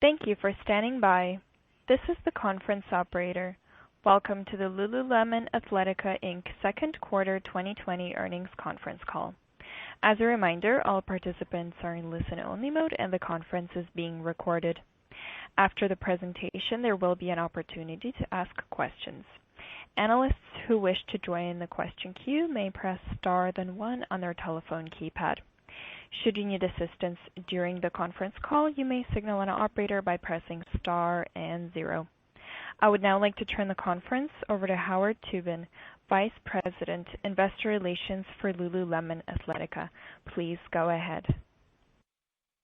Thank you for standing by. This is the conference operator. Welcome to the Lululemon Athletica Inc. Second Quarter 2020 Earnings Conference Call. As a reminder, all participants are in listen-only mode and the conference is being recorded. After the presentation, there will be an opportunity to ask questions. Analysts who wish to join the question queue may press star then one on their telephone keypad. Should you need assistance during the conference call, you may signal an operator by pressing star and zero. I would now like to turn the conference over to Howard Tubin, Vice President, Investor Relations for Lululemon Athletica. Please go ahead.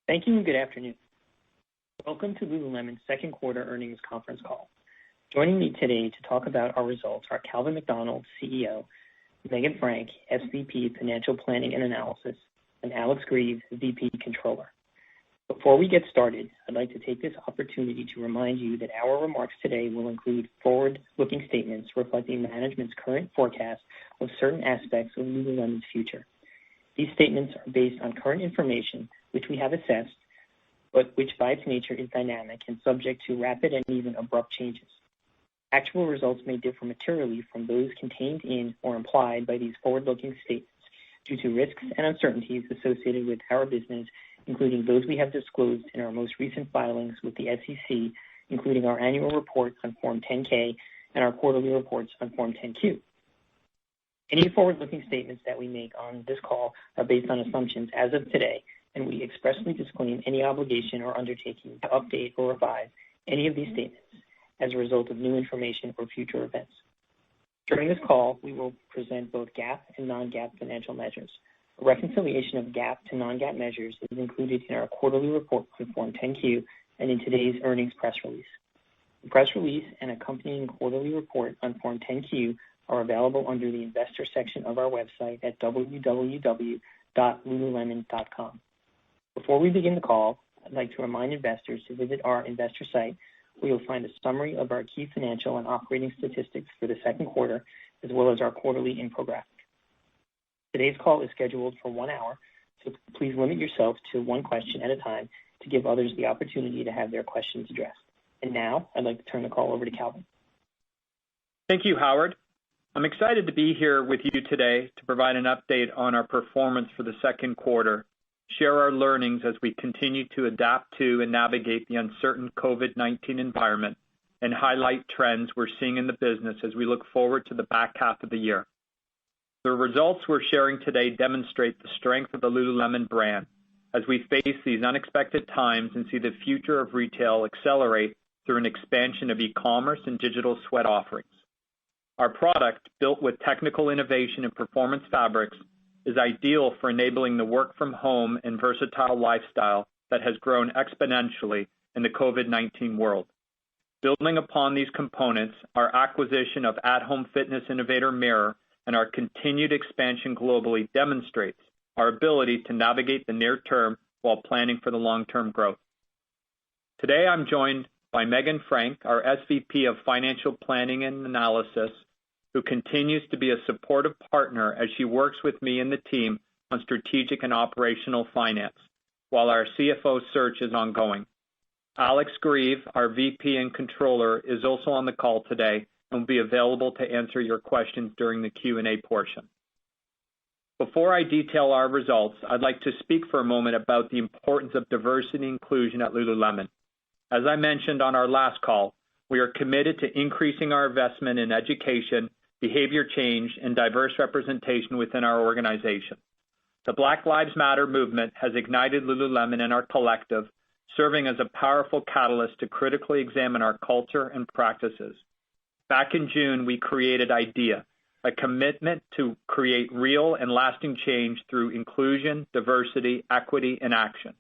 Thank you and good afternoon. Welcome to Lululemon's second quarter earnings conference call. Joining me today to talk about our results are Calvin McDonald, CEO, Megan Frank, SVP Financial Planning and Analysis, and Alex Grieve, VP Controller. Before we get started, I'd like to take this opportunity to remind you that our remarks today will include forward-looking statements reflecting management's current forecast of certain aspects of Lululemon's future. These statements are based on current information, which we have assessed, but which by its nature is dynamic and subject to rapid and even abrupt changes. Actual results may differ materially from those contained in or implied by these forward-looking statements due to risks and uncertainties associated with our business, including those we have disclosed in our most recent filings with the SEC, including our annual report on Form 10-K and our quarterly reports on Form 10-Q. Any forward-looking statements that we make on this call are based on assumptions as of today, and we expressly disclaim any obligation or undertaking to update or revise any of these statements as a result of new information or future events. During this call, we will present both GAAP and non-GAAP financial measures. A reconciliation of GAAP to non-GAAP measures is included in our quarterly report on Form 10-Q and in today's earnings press release. The press release and accompanying quarterly report on Form 10-Q are available under the investor section of our website at www.lululemon.com. Before we begin the call, I'd like to remind investors to visit our investor site, where you'll find a summary of our key financial and operating statistics for the second quarter, as well as our quarterly infographic. Today's call is scheduled for 1 hour, so please limit yourself to one question at a time to give others the opportunity to have their questions addressed. And now, I'd like to turn the call over to Calvin. Thank you, Howard. I'm excited to be here with you today to provide an update on our performance for the second quarter, share our learnings as we continue to adapt to and navigate the uncertain COVID-19 environment, and highlight trends we're seeing in the business as we look forward to the back half of the year. The results we're sharing today demonstrate the strength of the Lululemon brand as we face these unexpected times and see the future of retail accelerate through an expansion of e-commerce and digital sweat offerings. Our product, built with technical innovation and performance fabrics, is ideal for enabling the work from home and versatile lifestyle that has grown exponentially in the COVID-19 world. Building upon these components, our acquisition of at-home fitness innovator Mirror and our continued expansion globally demonstrates our ability to navigate the near term while planning for the long-term growth. Today I'm joined by Megan Frank, our SVP of Financial Planning and Analysis, who continues to be a supportive partner as she works with me and the team on strategic and operational finance, while our CFO search is ongoing. Alex Grieve, our VP and Controller, is also on the call today and will be available to answer your questions during the Q&A portion. Before I detail our results, I'd like to speak for a moment about the importance of diversity and inclusion at Lululemon. As I mentioned on our last call, we are committed to increasing our investment in education, behavior change, and diverse representation within our organization. The Black Lives Matter movement has ignited Lululemon and our collective, serving as a powerful catalyst to critically examine our culture and practices. Back in June, we created IDEA, a commitment to create real and lasting change through inclusion, diversity, equity, and action.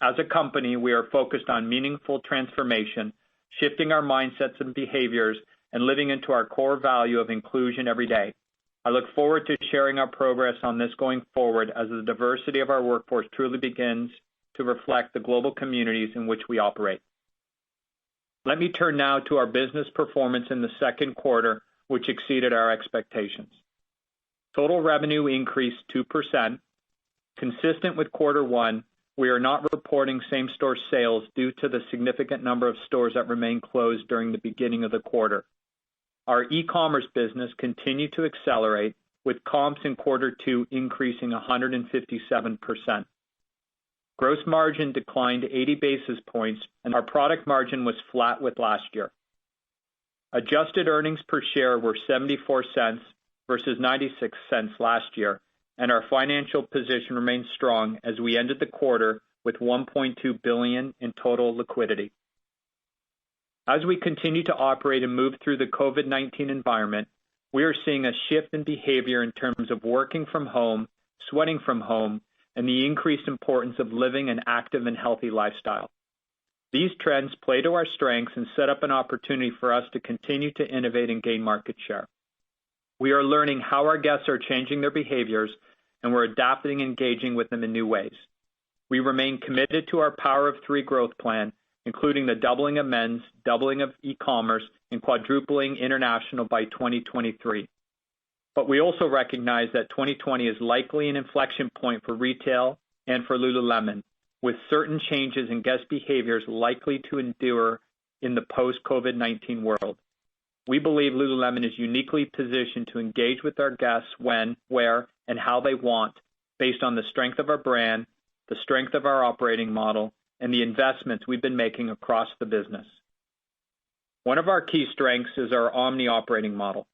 As a company, we are focused on meaningful transformation, shifting our mindsets and behaviors, and living into our core value of inclusion every day. I look forward to sharing our progress on this going forward as the diversity of our workforce truly begins to reflect the global communities in which we operate. Let me turn now to our business performance in the second quarter, which exceeded our expectations. Total revenue increased 2%. Consistent with quarter one, we are not reporting same-store sales due to the significant number of stores that remain closed during the beginning of the quarter. Our e-commerce business continued to accelerate, with comps in quarter 2 increasing 157%. Gross margin declined 80 basis points, and our product margin was flat with last year. Adjusted earnings per share were 74 cents versus 96 cents last year, and our financial position remains strong as we ended the quarter with $1.2 billion in total liquidity. As we continue to operate and move through the COVID-19 environment, we are seeing a shift in behavior in terms of working from home, sweating from home, and the increased importance of living an active and healthy lifestyle. These trends play to our strengths and set up an opportunity for us to continue to innovate and gain market share. We are learning how our guests are changing their behaviors, and we're adapting and engaging with them in new ways. We remain committed to our Power of Three growth plan, including the doubling of men's, doubling of e-commerce, and quadrupling international by 2023. But we also recognize that 2020 is likely an inflection point for retail and for Lululemon, with certain changes in guest behaviors likely to endure in the post-COVID-19 world. We believe Lululemon is uniquely positioned to engage with our guests when, where, and how they want, based on the strength of our brand, the strength of our operating model, and the investments we've been making across the business. One of our key strengths is our omni operating model.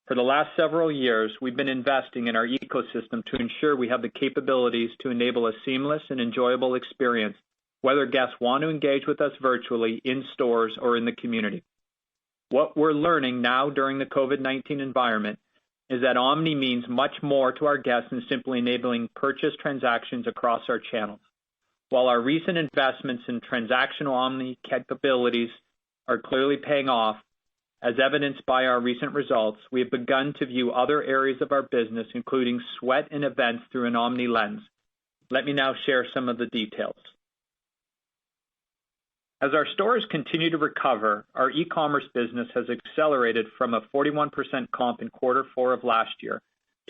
For the last several years, we've been investing in our ecosystem to ensure we have the capabilities to enable a seamless and enjoyable experience, whether guests want to engage with us virtually, in stores, or in the community. What we're learning now during the COVID-19 environment is that omni means much more to our guests than simply enabling purchase transactions across our channels. While our recent investments in transactional omni capabilities are clearly paying off, as evidenced by our recent results, we have begun to view other areas of our business, including sweat and events, through an omni lens. Let me now share some of the details. As our stores continue to recover, our e-commerce business has accelerated from a 41% comp in quarter 4 of last year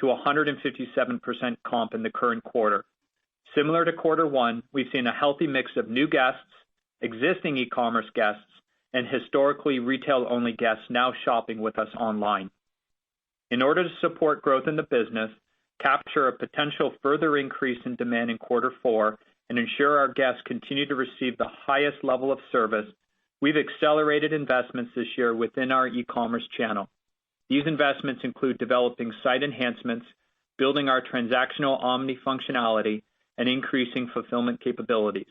to 157% comp in the current quarter. Similar to quarter 1, we've seen a healthy mix of new guests, existing e-commerce guests, and historically retail-only guests now shopping with us online. In order to support growth in the business, capture a potential further increase in demand in quarter 4, and ensure our guests continue to receive the highest level of service, we've accelerated investments this year within our e-commerce channel. These investments include developing site enhancements, building our transactional omni functionality, and increasing fulfillment capabilities.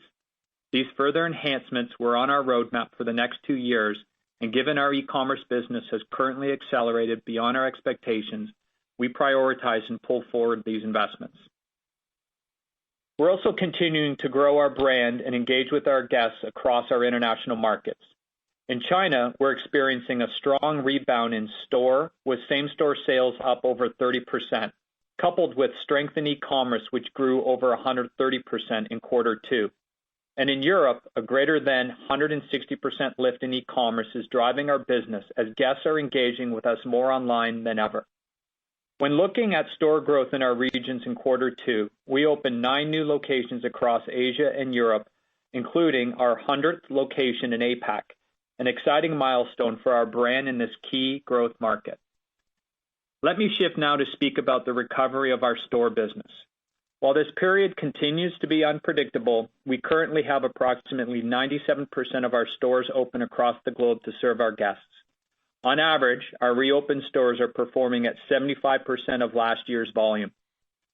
These further enhancements were on our roadmap for the next 2 years, and given our e-commerce business has currently accelerated beyond our expectations, we prioritize and pull forward these investments. We're also continuing to grow our brand and engage with our guests across our international markets. In China, we're experiencing a strong rebound in store, with same-store sales up over 30%, coupled with strength in e-commerce, which grew over 130% in quarter 2. And in Europe, a greater than 160% lift in e-commerce is driving our business as guests are engaging with us more online than ever. When looking at store growth in our regions in quarter 2, we opened 9 new locations across Asia and Europe, including our 100th location in APAC, an exciting milestone for our brand in this key growth market. Let me shift now to speak about the recovery of our store business. While this period continues to be unpredictable, we currently have approximately 97% of our stores open across the globe to serve our guests. On average, our reopened stores are performing at 75% of last year's volume.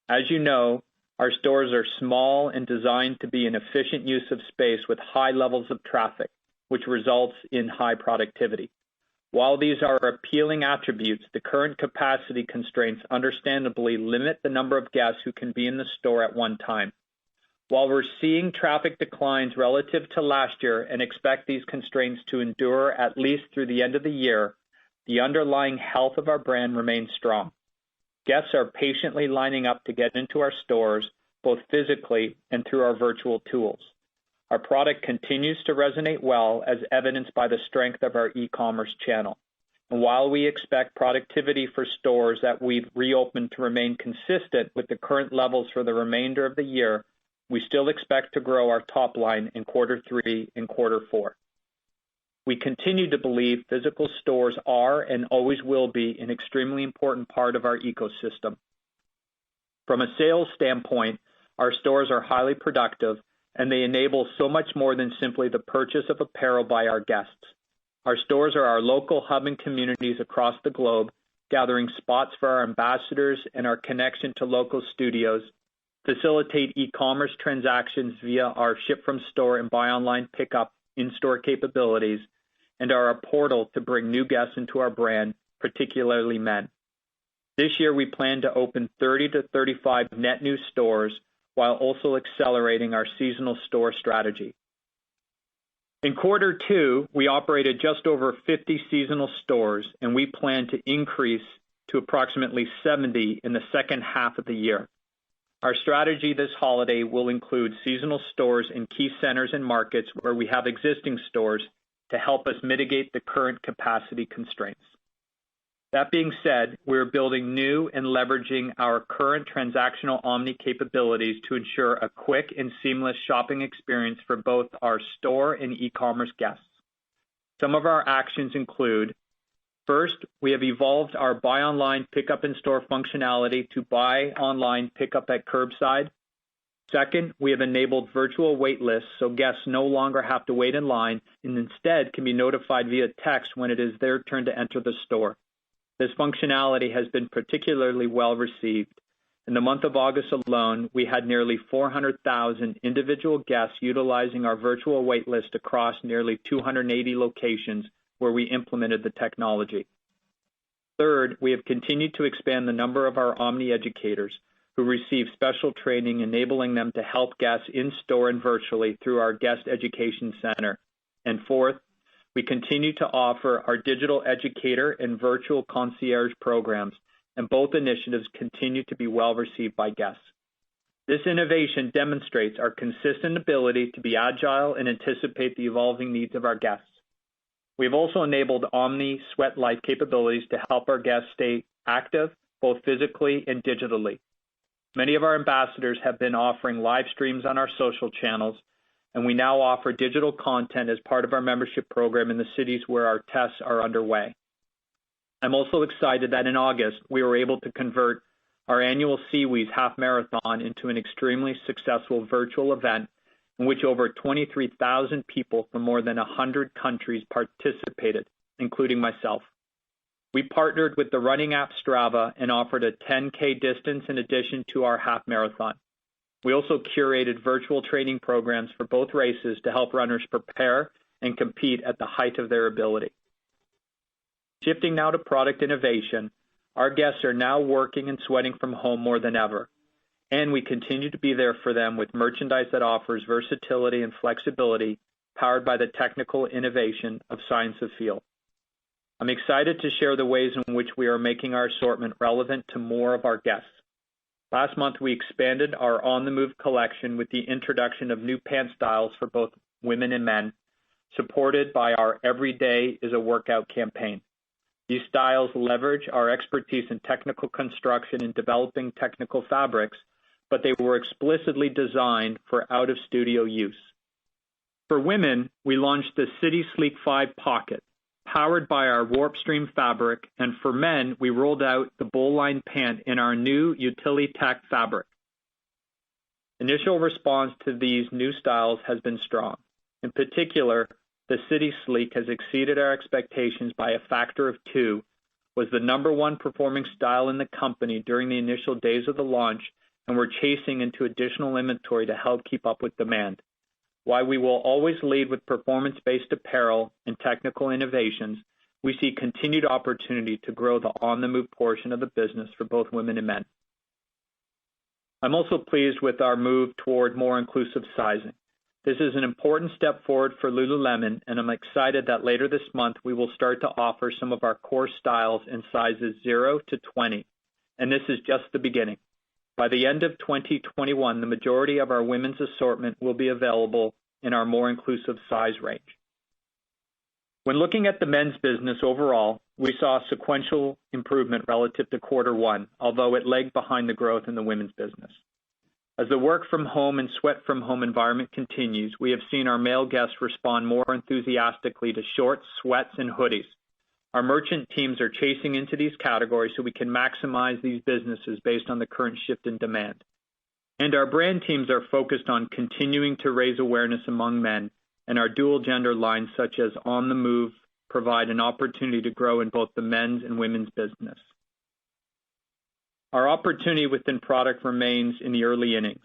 As you know, our stores are small and designed to be an efficient use of space with high levels of traffic, which results in high productivity. While these are appealing attributes, the current capacity constraints understandably limit the number of guests who can be in the store at one time. While we're seeing traffic declines relative to last year and expect these constraints to endure at least through the end of the year, the underlying health of our brand remains strong. Guests are patiently lining up to get into our stores, both physically and through our virtual tools. Our product continues to resonate well, as evidenced by the strength of our e-commerce channel. And while we expect productivity for stores that we've reopened to remain consistent with the current levels for the remainder of the year, we still expect to grow our top line in quarter 3 and quarter 4. We continue to believe physical stores are and always will be an extremely important part of our ecosystem. From a sales standpoint, our stores are highly productive and they enable so much more than simply the purchase of apparel by our guests. Our stores are our local hub and communities across the globe, gathering spots for our ambassadors and our connection to local studios, facilitate e-commerce transactions via our ship from store and buy online pickup in-store capabilities, and are a portal to bring new guests into our brand, particularly men. This year we plan to open 30 to 35 net new stores while also accelerating our seasonal store strategy. In quarter 2, we operated just over 50 seasonal stores, and we plan to increase to approximately 70 in the second half of the year. Our strategy this holiday will include seasonal stores in key centers and markets where we have existing stores to help us mitigate the current capacity constraints. That being said, we're building new and leveraging our current transactional omni capabilities to ensure a quick and seamless shopping experience for both our store and e-commerce guests. Some of our actions include: first, we have evolved our buy online, pickup in store functionality to buy online, pickup at curbside. Second, we have enabled virtual wait lists so guests no longer have to wait in line and instead can be notified via text when it is their turn to enter the store. This functionality has been particularly well received. In the month of August alone, we had nearly 400,000 individual guests utilizing our virtual wait list across nearly 280 locations where we implemented the technology. Third, we have continued to expand the number of our omni educators who receive special training enabling them to help guests in-store and virtually through our Guest Education Center. And fourth, we continue to offer our digital educator and virtual concierge programs, and both initiatives continue to be well received by guests. This innovation demonstrates our consistent ability to be agile and anticipate the evolving needs of our guests. We have also enabled Omni Sweat Life capabilities to help our guests stay active, both physically and digitally. Many of our ambassadors have been offering live streams on our social channels, and we now offer digital content as part of our membership program in the cities where our tests are underway. I'm also excited that in August, we were able to convert our annual Seaweeds half marathon into an extremely successful virtual event in which over 23,000 people from more than 100 countries participated, including myself. We partnered with the running app Strava and offered a 10K distance in addition to our half marathon. We also curated virtual training programs for both races to help runners prepare and compete at the height of their ability. Shifting now to product innovation, our guests are now working and sweating from home more than ever, and we continue to be there for them with merchandise that offers versatility and flexibility powered by the technical innovation of Science of Feel. I'm excited to share the ways in which we are making our assortment relevant to more of our guests. Last month, we expanded our On the Move collection with the introduction of new pant styles for both women and men, supported by our Every Day is a Workout campaign. These styles leverage our expertise in technical construction and developing technical fabrics, but they were explicitly designed for out-of-studio use. For women, we launched the City Sleek 5 Pocket, powered by our Warpstream fabric, and for men, we rolled out the Bowline pant in our new Utility Tech fabric. Initial response to these new styles has been strong. In particular, the City Sleek has exceeded our expectations by a factor of 2, was the #1 performing style in the company during the initial days of the launch, and we're chasing into additional inventory to help keep up with demand. While we will always lead with performance-based apparel and technical innovations, we see continued opportunity to grow the on-the-move portion of the business for both women and men. I'm also pleased with our move toward more inclusive sizing. This is an important step forward for Lululemon, and I'm excited that later this month we will start to offer some of our core styles in sizes 0 to 20, and this is just the beginning. By the end of 2021, the majority of our women's assortment will be available in our more inclusive size range. When looking at the men's business overall, we saw sequential improvement relative to quarter 1, although it lagged behind the growth in the women's business. As the work from home and sweat from home environment continues, we have seen our male guests respond more enthusiastically to shorts, sweats, and hoodies. Our merchant teams are chasing into these categories so we can maximize these businesses based on the current shift in demand. And our brand teams are focused on continuing to raise awareness among men, and our dual gender lines such as On the Move provide an opportunity to grow in both the men's and women's business. Our opportunity within product remains in the early innings.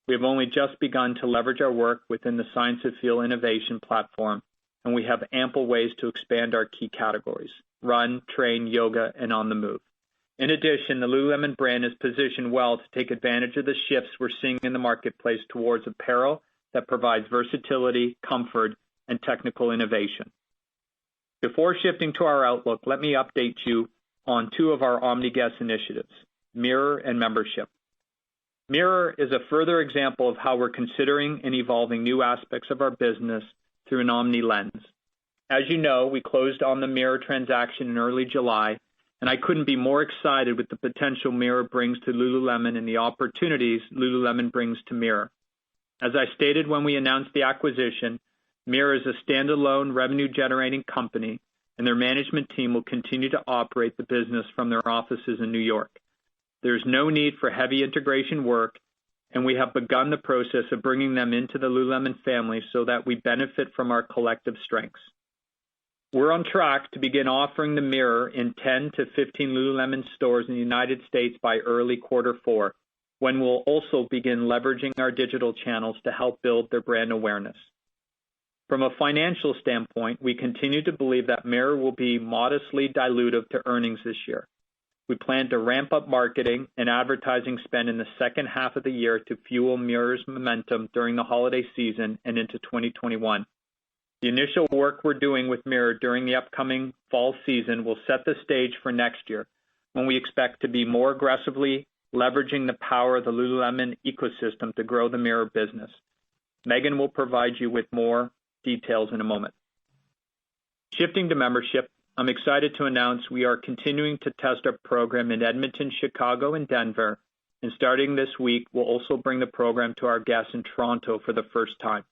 We have only just begun to leverage our work within the Science of Feel innovation platform, and we have ample ways to expand our key categories: run, train, yoga, and On the Move. In addition, the Lululemon brand is positioned well to take advantage of the shifts we're seeing in the marketplace towards apparel that provides versatility, comfort, and technical innovation. Before shifting to our outlook, let me update you on two of our OmniGuest initiatives, Mirror and Membership. Mirror is a further example of how we're considering and evolving new aspects of our business through an Omni lens. As you know, we closed on the Mirror transaction in early July, and I couldn't be more excited with the potential Mirror brings to Lululemon and the opportunities Lululemon brings to Mirror. As I stated when we announced the acquisition, Mirror is a standalone revenue-generating company, and their management team will continue to operate the business from their offices in New York. There's no need for heavy integration work, and we have begun the process of bringing them into the Lululemon family so that we benefit from our collective strengths. We're on track to begin offering the Mirror in 10 to 15 Lululemon stores in the United States by early Q4, when we'll also begin leveraging our digital channels to help build their brand awareness. From a financial standpoint, we continue to believe that Mirror will be modestly dilutive to earnings this year. We plan to ramp up marketing and advertising spend in the second half of the year to fuel Mirror's momentum during the holiday season and into 2021. The initial work we're doing with Mirror during the upcoming fall season will set the stage for next year, when we expect to be more aggressively leveraging the power of the Lululemon ecosystem to grow the Mirror business. Megan will provide you with more details in a moment. Shifting to membership, I'm excited to announce we are continuing to test our program in Edmonton, Chicago, and Denver, and starting this week, we'll also bring the program to our guests in Toronto for the first time.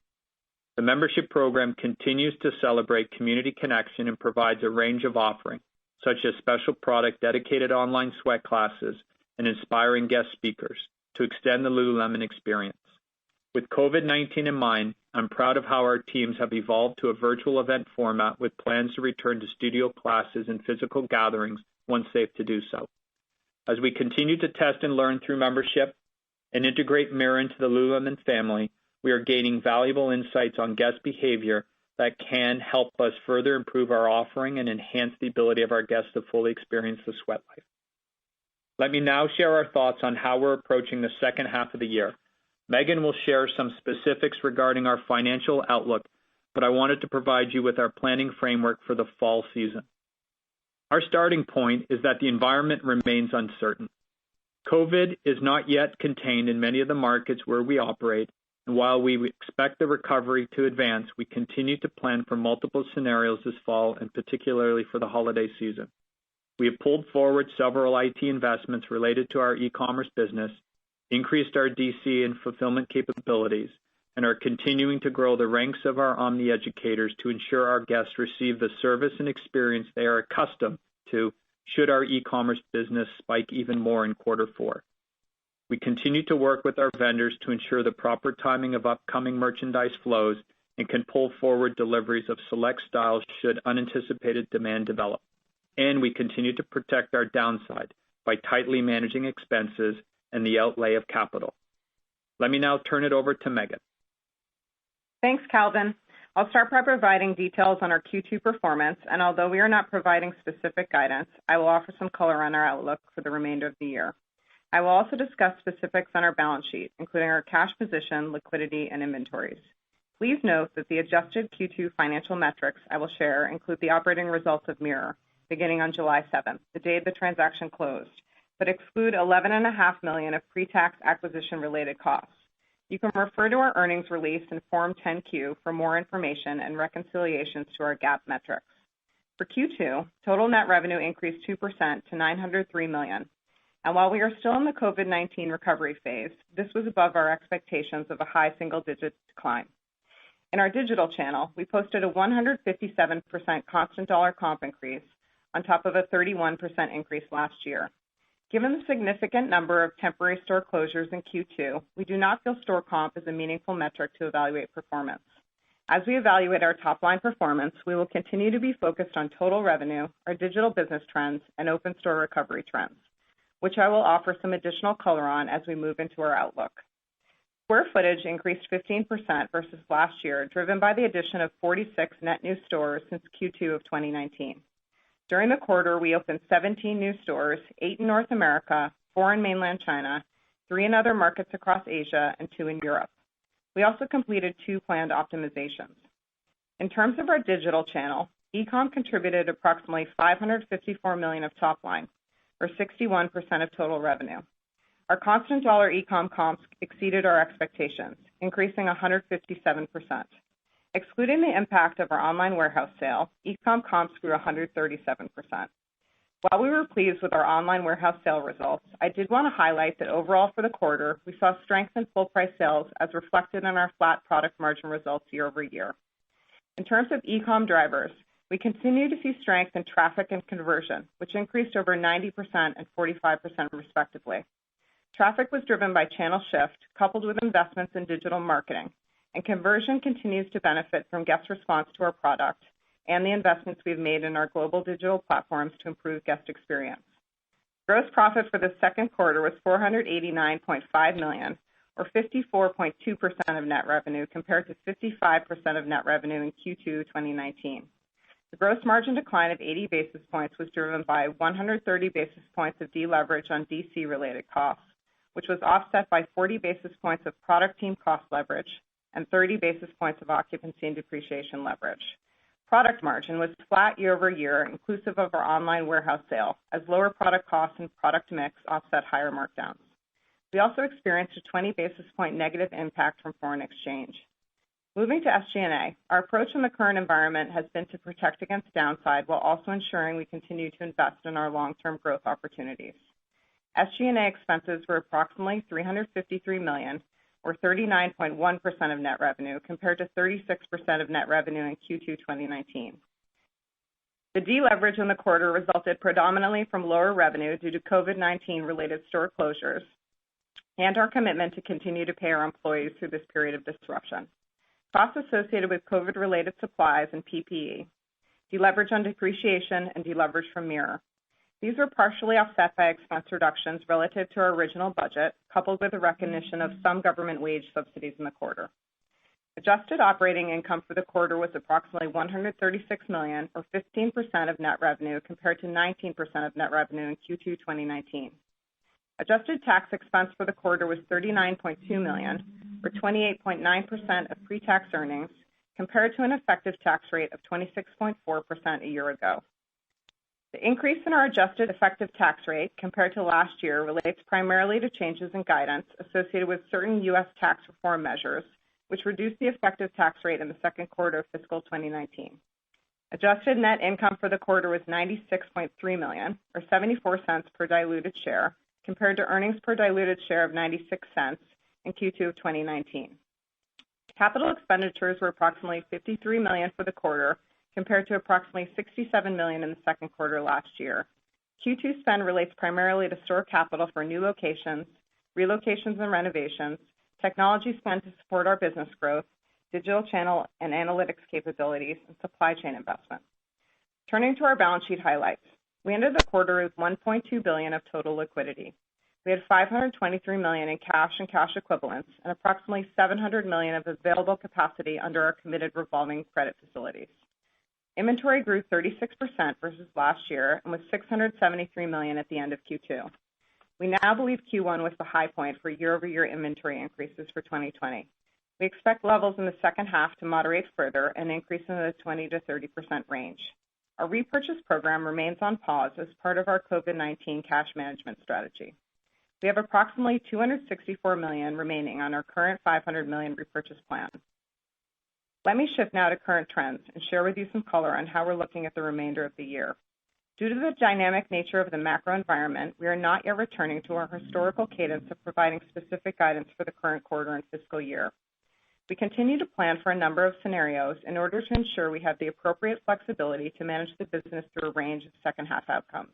The membership program continues to celebrate community connection and provides a range of offerings, such as special product dedicated online sweat classes and inspiring guest speakers to extend the Lululemon experience. With COVID-19 in mind, I'm proud of how our teams have evolved to a virtual event format with plans to return to studio classes and physical gatherings once safe to do so. As we continue to test and learn through membership and integrate Mirror into the Lululemon family, we are gaining valuable insights on guest behavior that can help us further improve our offering and enhance the ability of our guests to fully experience the sweat life. Let me now share our thoughts on how we're approaching the second half of the year. Megan will share some specifics regarding our financial outlook, but I wanted to provide you with our planning framework for the fall season. Our starting point is that the environment remains uncertain. COVID is not yet contained in many of the markets where we operate, and while we expect the recovery to advance, we continue to plan for multiple scenarios this fall, and particularly for the holiday season. We have pulled forward several IT investments related to our e-commerce business, increased our DC and fulfillment capabilities, and are continuing to grow the ranks of our Omni educators to ensure our guests receive the service and experience they are accustomed to should our e-commerce business spike even more in Q4. We continue to work with our vendors to ensure the proper timing of upcoming merchandise flows and can pull forward deliveries of select styles should unanticipated demand develop. And we continue to protect our downside by tightly managing expenses and the outlay of capital. Let me now turn it over to Megan. Thanks, Calvin. I'll start by providing details on our Q2 performance, and although we are not providing specific guidance, I will offer some color on our outlook for the remainder of the year. I will also discuss specifics on our balance sheet, including our cash position, liquidity, and inventories. Please note that the adjusted Q2 financial metrics I will share include the operating results of Mirror, beginning on July 7th, the day the transaction closed, but exclude $11.5 million of pre-tax acquisition-related costs. You can refer to our earnings release in Form 10-Q for more information and reconciliations to our GAAP metrics. For Q2, total net revenue increased 2% to $903 million. And while we are still in the COVID-19 recovery phase, this was above our expectations of a high single-digit decline. In our digital channel, we posted a 157% constant dollar comp increase on top of a 31% increase last year. Given the significant number of temporary store closures in Q2, we do not feel store comp is a meaningful metric to evaluate performance. As we evaluate our top-line performance, we will continue to be focused on total revenue, our digital business trends, and open store recovery trends, which I will offer some additional color on as we move into our outlook. Square footage increased 15% versus last year, driven by the addition of 46 net new stores since Q2 of 2019. During the quarter, we opened 17 new stores, 8 in North America, 4 in mainland China, 3 in other markets across Asia, and 2 in Europe. We also completed 2 planned optimizations. In terms of our digital channel, e-com contributed approximately $554 million of top line, or 61% of total revenue. Our constant dollar e-com comps exceeded our expectations, increasing 157%. Excluding the impact of our online warehouse sale, e-com comps grew 137%. While we were pleased with our online warehouse sale results, I did want to highlight that overall for the quarter, we saw strength in full price sales as reflected in our flat product margin results year over year. In terms of e-com drivers, we continue to see strength in traffic and conversion, which increased over 90% and 45% respectively. Traffic was driven by channel shift, coupled with investments in digital marketing, and conversion continues to benefit from guest response to our product and the investments we've made in our global digital platforms to improve guest experience. Gross profit for the second quarter was $489.5 million, or 54.2% of net revenue, compared to 55% of net revenue in Q2 2019. The gross margin decline of 80 basis points was driven by 130 basis points of deleverage on DC-related costs, which was offset by 40 basis points of product team cost leverage and 30 basis points of occupancy and depreciation leverage. Product margin was flat year over year, inclusive of our online warehouse sale, as lower product costs and product mix offset higher markdowns. We also experienced a 20 basis point negative impact from foreign exchange. Moving to Sgna, our approach in the current environment has been to protect against downside while also ensuring we continue to invest in our long-term growth opportunities. Sgna expenses were approximately $353 million, or 39.1% of net revenue, compared to 36% of net revenue in Q2 2019. The deleverage in the quarter resulted predominantly from lower revenue due to COVID-19 related store closures and our commitment to continue to pay our employees through this period of disruption. Costs associated with COVID-related supplies and PPE, deleverage on depreciation, and deleverage from Mirror. These were partially offset by expense reductions relative to our original budget, coupled with the recognition of some government wage subsidies in the quarter. Adjusted operating income for the quarter was approximately $136 million, or 15% of net revenue, compared to 19% of net revenue in Q2 2019. Adjusted tax expense for the quarter was $39.2 million, or 28.9% of pre-tax earnings, compared to an effective tax rate of 26.4% a year ago. The increase in our adjusted effective tax rate compared to last year relates primarily to changes in guidance associated with certain U.S. tax reform measures, which reduced the effective tax rate in the second quarter of fiscal 2019. Adjusted net income for the quarter was $96.3 million, or 74 cents per diluted share, compared to earnings per diluted share of 96 cents in Q2 of 2019. Capital expenditures were approximately $53 million for the quarter, compared to approximately $67 million in the second quarter last year. Q2 spend relates primarily to store capital for new locations, relocations and renovations, technology spend to support our business growth, digital channel and analytics capabilities, and supply chain investments. Turning to our balance sheet highlights. We ended the quarter with $1.2 billion of total liquidity. We had $523 million in cash and cash equivalents and approximately $700 million of available capacity under our committed revolving credit facilities. Inventory grew 36% versus last year and was $673 million at the end of Q2. We now believe Q1 was the high point for year-over-year inventory increases for 2020. We expect levels in the second half to moderate further and increase in the 20 to 30% range. Our repurchase program remains on pause as part of our COVID-19 cash management strategy. We have approximately $264 million remaining on our current $500 million repurchase plan. Let me shift now to current trends and share with you some color on how we're looking at the remainder of the year. Due to the dynamic nature of the macro environment, we are not yet returning to our historical cadence of providing specific guidance for the current quarter and fiscal year. We continue to plan for a number of scenarios in order to ensure we have the appropriate flexibility to manage the business through a range of second half outcomes.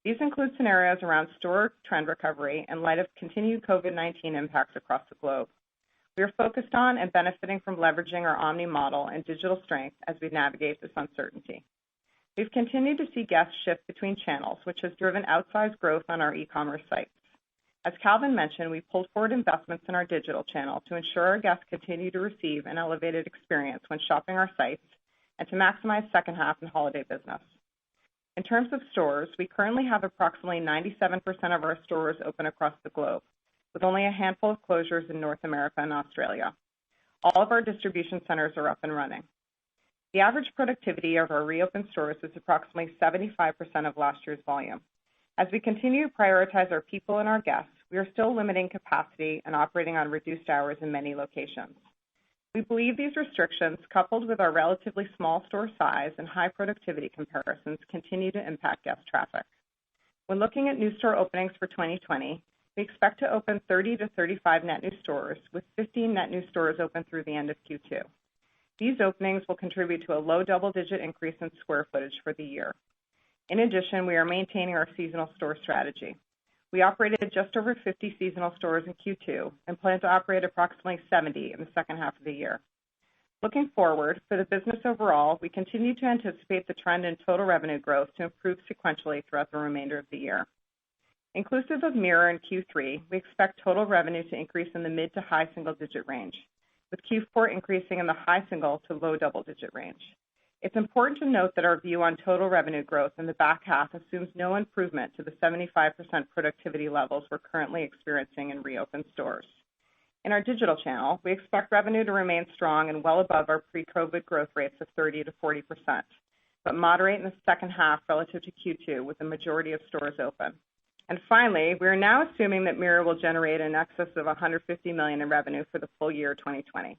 These include scenarios around store trend recovery in light of continued COVID-19 impacts across the globe. We are focused on and benefiting from leveraging our omni model and digital strength as we navigate this uncertainty. We've continued to see guests shift between channels, which has driven outsized growth on our e-commerce sites. As Calvin mentioned, we pulled forward investments in our digital channel to ensure our guests continue to receive an elevated experience when shopping our sites and to maximize second half and holiday business. In terms of stores, we currently have approximately 97% of our stores open across the globe, with only a handful of closures in North America and Australia. All of our distribution centers are up and running. The average productivity of our reopened stores is approximately 75% of last year's volume. As we continue to prioritize our people and our guests, we are still limiting capacity and operating on reduced hours in many locations. We believe these restrictions, coupled with our relatively small store size and high productivity comparisons, continue to impact guest traffic. When looking at new store openings for 2020, we expect to open 30 to 35 net new stores, with 15 net new stores open through the end of Q2. These openings will contribute to a low double-digit increase in square footage for the year. In addition, we are maintaining our seasonal store strategy. We operated just over 50 seasonal stores in Q2 and plan to operate approximately 70 in the second half of the year. Looking forward, for the business overall, we continue to anticipate the trend in total revenue growth to improve sequentially throughout the remainder of the year. Inclusive of Mirror in Q3, we expect total revenue to increase in the mid to high single-digit range, with Q4 increasing in the high single to low double-digit range. It's important to note that our view on total revenue growth in the back half assumes no improvement to the 75% productivity levels we're currently experiencing in reopened stores. In our digital channel, we expect revenue to remain strong and well above our pre-COVID growth rates of 30 to 40%, but moderate in the second half relative to Q2 with the majority of stores open. And finally, we are now assuming that Mirror will generate in excess of $150 million in revenue for the full year 2020.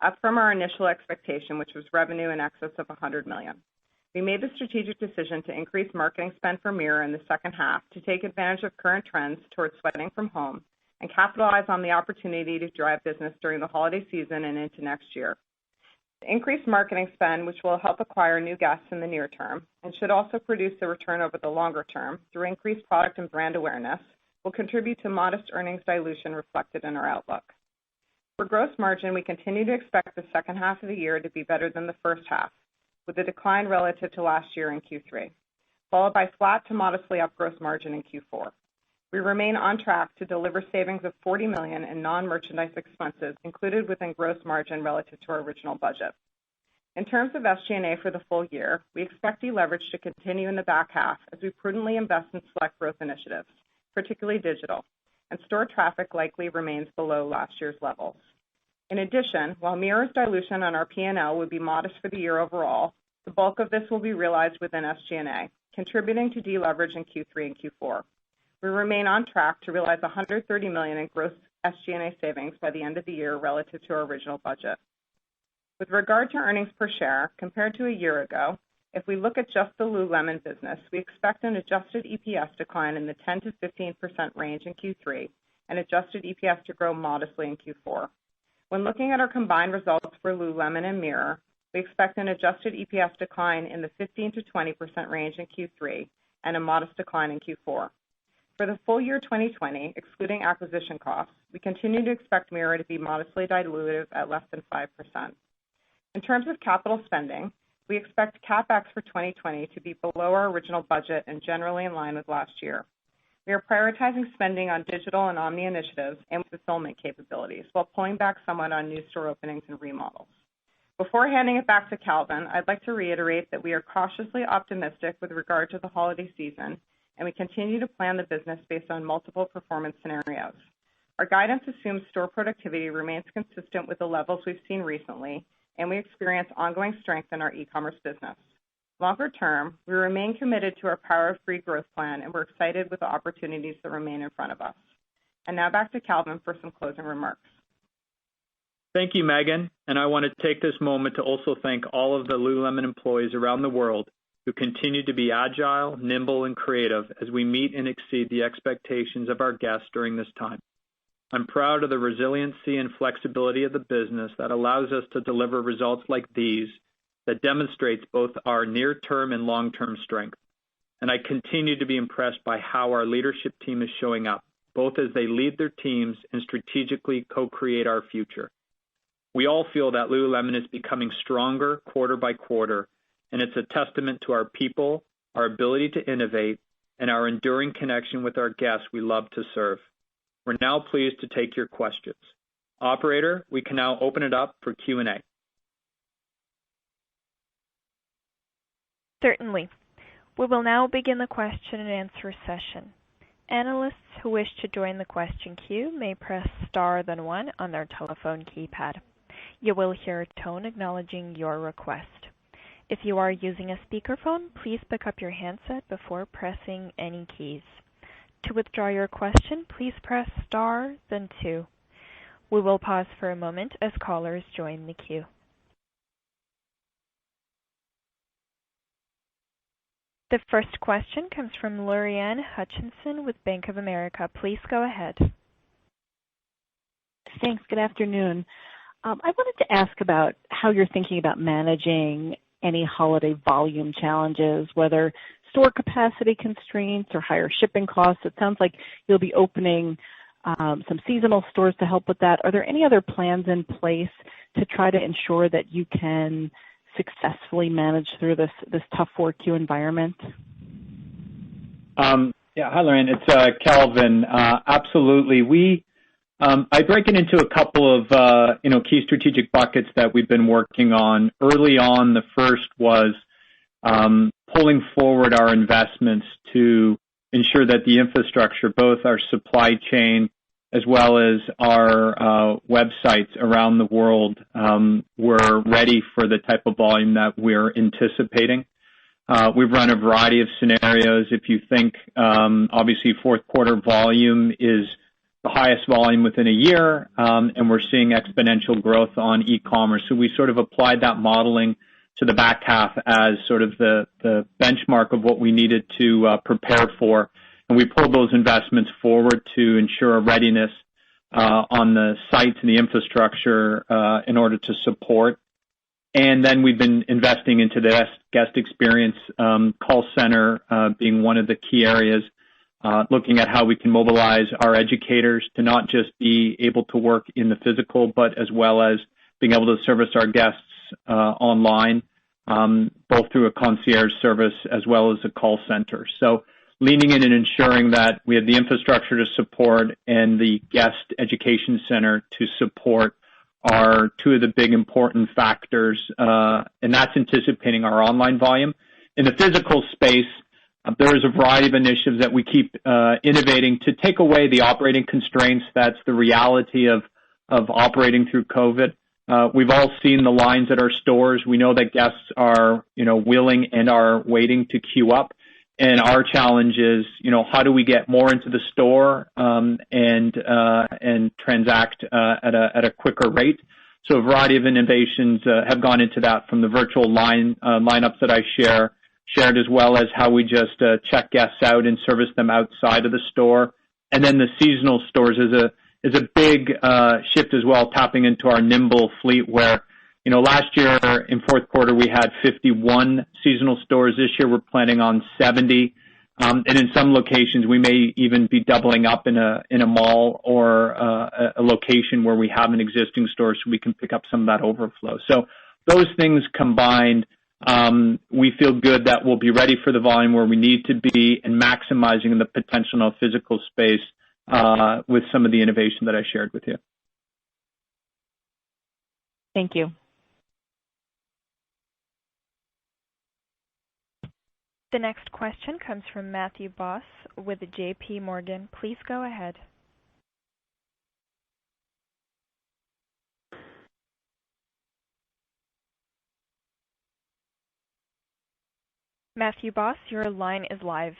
Up from our initial expectation, which was revenue in excess of $100 million. We made the strategic decision to increase marketing spend for Mirror in the second half to take advantage of current trends towards sweating from home and capitalize on the opportunity to drive business during the holiday season and into next year. The increased marketing spend, which will help acquire new guests in the near term and should also produce a return over the longer term through increased product and brand awareness, will contribute to modest earnings dilution reflected in our outlook. For gross margin, we continue to expect the second half of the year to be better than the first half, with a decline relative to last year in Q3, followed by flat to modestly up gross margin in Q4. We remain on track to deliver savings of $40 million in non-merchandise expenses included within gross margin relative to our original budget. In terms of Sgna for the full year, we expect deleverage to continue in the back half as we prudently invest in select growth initiatives, particularly digital, and store traffic likely remains below last year's levels. In addition, while Mirror's dilution on our P&L would be modest for the year overall, the bulk of this will be realized within Sgna, contributing to deleverage in Q3 and Q4. We remain on track to realize $130 million in gross Sgna savings by the end of the year relative to our original budget. With regard to earnings per share, compared to a year ago, if we look at just the Lululemon business, we expect an adjusted EPS decline in the 10 to 15% range in Q3 and adjusted EPS to grow modestly in Q4. When looking at our combined results for Lululemon and Mirror, we expect an adjusted EPS decline in the 15 to 20% range in Q3 and a modest decline in Q4. For the full year 2020, excluding acquisition costs, we continue to expect Mirror to be modestly dilutive at less than 5%. In terms of capital spending, we expect CapEx for 2020 to be below our original budget and generally in line with last year. We are prioritizing spending on digital and omni initiatives and fulfillment capabilities while pulling back somewhat on new store openings and remodels. Before handing it back to Calvin, I'd like to reiterate that we are cautiously optimistic with regard to the holiday season, and we continue to plan the business based on multiple performance scenarios. Our guidance assumes store productivity remains consistent with the levels we've seen recently, and we experience ongoing strength in our e-commerce business. Longer term, we remain committed to our Power of Three growth plan, and we're excited with the opportunities that remain in front of us. And now back to Calvin for some closing remarks. Thank you, Megan, and I want to take this moment to also thank all of the Lululemon employees around the world who continue to be agile, nimble, and creative as we meet and exceed the expectations of our guests during this time. I'm proud of the resiliency and flexibility of the business that allows us to deliver results like these that demonstrates both our near-term and long-term strength. And I continue to be impressed by how our leadership team is showing up, both as they lead their teams and strategically co-create our future. We all feel that Lululemon is becoming stronger quarter by quarter, and it's a testament to our people, our ability to innovate, and our enduring connection with our guests we love to serve. We're now pleased to take your questions. Operator, we can now open it up for Q&A. Certainly. We will now begin the question and answer session. Analysts who wish to join the question queue may press star then one on their telephone keypad. You will hear a tone acknowledging your request. If you are using a speakerphone, please pick up your handset before pressing any keys. To withdraw your question, please press star then two. We will pause for a moment as callers join the queue. The first question comes from Lorianne Hutchinson with Bank of America. Please go ahead. Thanks. Good afternoon. I wanted to ask about how you're thinking about managing any holiday volume challenges, whether store capacity constraints or higher shipping costs. It sounds like you'll be opening some seasonal stores to help with that. Are there any other plans in place to try to ensure that you can successfully manage through this tough 4Q environment? Hi, Lorraine. It's Calvin. Absolutely. I break it into a couple of key strategic buckets that we've been working on. Early on, the first was pulling forward our investments to ensure that the infrastructure, both our supply chain as well as our websites around the world, were ready for the type of volume that we're anticipating. We've run a variety of scenarios. If you think, obviously, fourth quarter volume is the highest volume within a year, and we're seeing exponential growth on e-commerce. So we sort of applied that modeling to the back half as sort of the benchmark of what we needed to prepare for. And we pulled those investments forward to ensure a readiness on the sites and the infrastructure in order to support. And then we've been investing into the guest experience, call center being one of the key areas, looking at how we can mobilize our educators to not just be able to work in the physical, but as well as being able to service our guests online, both through a concierge service as well as a call center. So leaning in and ensuring that we have the infrastructure to support and the guest education center to support are two of the big important factors, and that's anticipating our online volume. In the physical space, there is a variety of initiatives that we keep innovating to take away the operating constraints. That's the reality of operating through COVID. We've all seen the lines at our stores. We know that guests are, willing and are waiting to queue up. And our challenge is, how do we get more into the store and transact at a quicker rate? So a variety of innovations have gone into that, from the virtual lineups that I shared, as well as how we just check guests out and service them outside of the store. And then the seasonal stores is a big shift as well, tapping into our nimble fleet where, last year in fourth quarter we had 51 seasonal stores. This year we're planning on 70. And in some locations we may even be doubling up in a mall or a location where we have an existing store so we can pick up some of that overflow. So those things combined, we feel good that we'll be ready for the volume where we need to be and maximizing the potential of physical space with some of the innovation that I shared with you. Thank you. The next question comes from Matthew Boss with J.P. Morgan. Please go ahead. Matthew Boss, your line is live.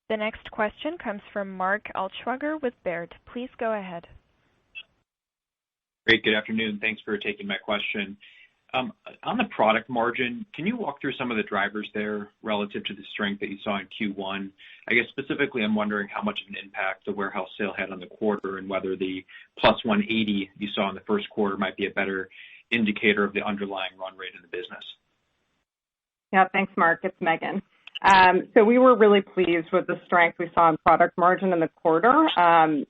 The next question comes from Mark Altschwager with Baird. Please go ahead. Great. Good afternoon. Thanks for taking my question. On the product margin, can you walk through some of the drivers there relative to the strength that you saw in Q1? I guess specifically, I'm wondering how much of an impact the warehouse sale had on the quarter and whether the plus 180 you saw in the first quarter might be a better indicator of the underlying run rate of the business. Yeah, thanks, Mark. It's Megan. So we were really pleased with the strength we saw in product margin in the quarter. As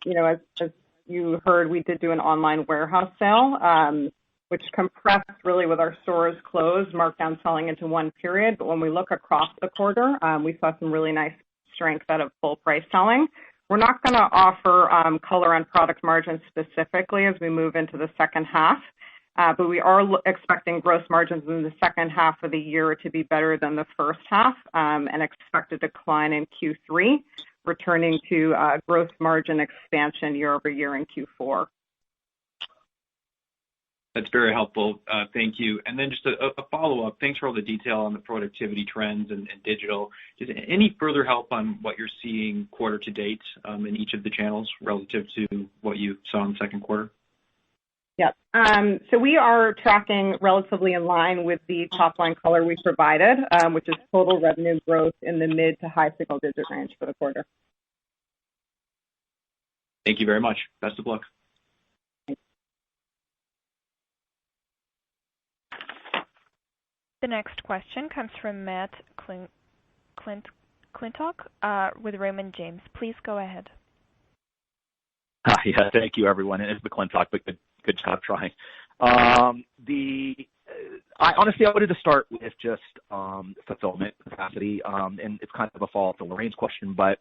you heard, we did do an online warehouse sale, which compressed really with our stores closed, markdown selling into one period. But when we look across the quarter, we saw some really nice strength out of full price selling. We're not going to offer color on product margin specifically as we move into the second half, but we are expecting gross margins in the second half of the year to be better than the first half and expect a decline in Q3, returning to gross margin expansion year over year in Q4. That's very helpful. Thank you. And then just a follow-up. Thanks for all the detail on the productivity trends and digital. Just any further help on what you're seeing quarter to date in each of the channels relative to what you saw in the second quarter? Yep. So we are tracking relatively in line with the top line color we provided, which is total revenue growth in the mid to high single digit range for the quarter. Thank you very much. Best of luck. The next question comes from Matt Clintock with Raymond James. Please go ahead. Hi, yeah, thank you, everyone. It's McClintock, but good job trying. I wanted to start with just fulfillment capacity, and it's kind of a follow-up to Lorraine's question, but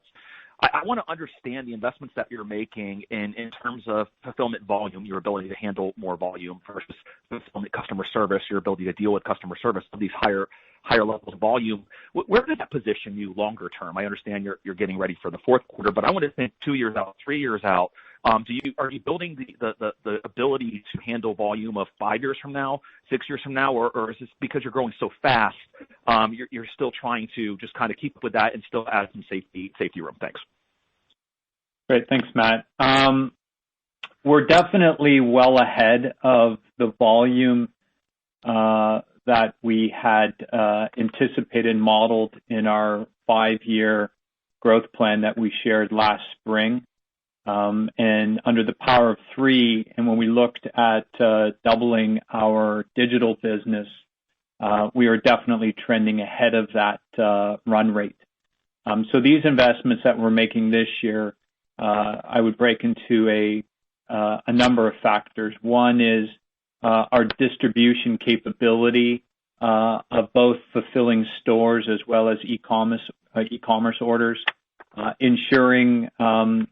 I want to understand the investments that you're making in terms of fulfillment volume, your ability to handle more volume versus fulfillment customer service, your ability to deal with customer service of these higher levels of volume. Where does that position you longer term? I understand you're getting ready for the fourth quarter, but I want to think 2 years out, 3 years out. Are you building the ability to handle volume of 5 years from now, 6 years from now, or is this because you're growing so fast, you're still trying to just kind of keep up with that and still add some safety room? Thanks. Great. Thanks, Matt. We're definitely well ahead of the volume that we had anticipated and modeled in our 5-year growth plan that we shared last spring. And under the Power of Three, and when we looked at doubling our digital business, we are definitely trending ahead of that run rate. So these investments that we're making this year, I would break into a number of factors. One is our distribution capability of both fulfilling stores as well as e-commerce orders. Ensuring